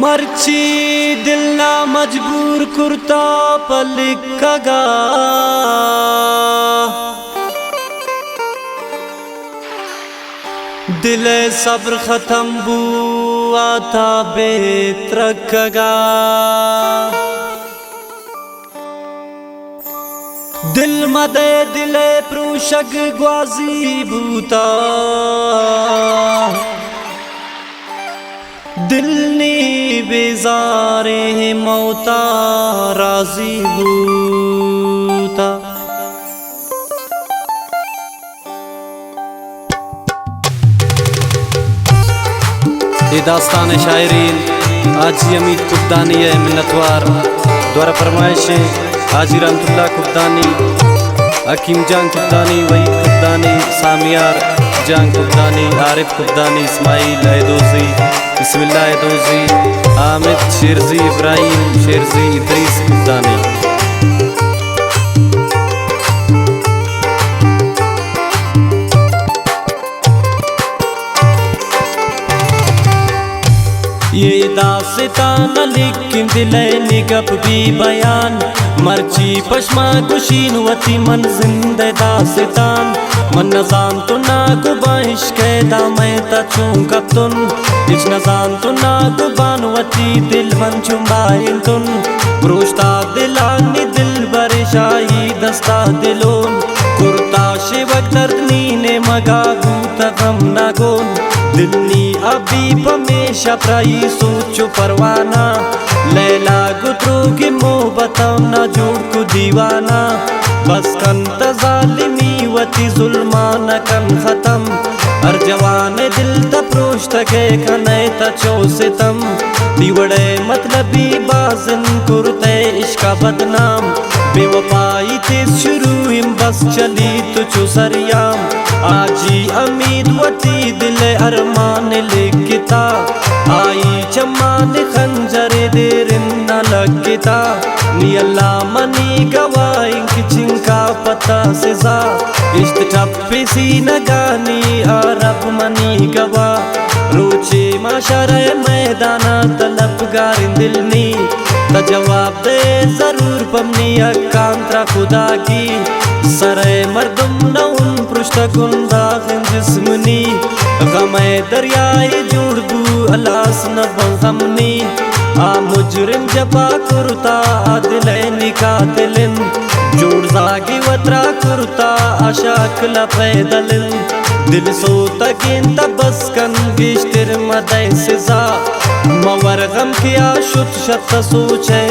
मर्ची दिल ना मजबूर कुर्ता पलिकगा दिले सब्र खत्म बुआ था बेत्रकगा दिल मदे दिले प्रूशग ग्वाजी बूता दिल नी बेजारे मौता राजी बूता। ये दास्तान शायरीन आजी अमीद कुब्दानी है मिन्नतवार द्वारा फरमाइश हाजी रहमतुल्लाह कुब्दानी, हकीम जान कुब्दानी, वहीद कुब्दानी, सामियार जान कुब्दानी, आरिफ कुब्दानी, इस्माइल ऐदोजी, बिस्मिल्लाह ऐदोजी, हामिद शेरजी, इब्राहिम शेरजी, इदरीस कुब्दानी। ये दास्तान लिखिन दिले निगब भी बयान मर्ची पश्मा गुशीन वती मन जिंदे दास्तान मन नजान तो ना गुबाइश कैदा मैं तचूंगा तुन इस नजान तो ना गुबान वती दिल मन चुंबाइन तुन प्रोश्ता दिलानी दिल बरेशाई दस्ता दिलोन कुर्ता शिवक दर्दनी ने मगा गूता गम ना गोन दिलनी अभी पमेशा प्राई सोचो परवाना लैला गुतरू की मोहब्बतम ना जोड़ को दीवाना बस कन तजालिमी वती जुल्माना कन खत्म हर जवान दिल तप्रोश तके कने तचो सितम दिवड़े मतलबी बाजन कुरते इश्का बदनाम बेवफाई थे शुरू हिम बस चली तुझो सरियाम आजी अमीद वती दिल अरमान लिखता आई चमान खंजरे देर न लगता नी अल्लाह मनी गवाई किचिंका पता सिजा इश्क ठप्पे सी नगानी अरब मनी गवा रोचे माशरे मैदाना तलब गारिन दिलनी त जवाब दे जरूर पमनी अकांत्रा खुदा की सरे मर्दम नउन पृष्ठ गुंदागिन जिस्मनी गमे दरियाए जुड़बू अलास न बगमनी आ मुजरिम जबा कुर्ता दिले निकातिलिन जोड़ जागी वत्रा कुर्ता अशाक लपैदलिन दिल सो तकिन तबस कन गिश्तिर मदय सिजा मवर गम किया शुत शत सोचे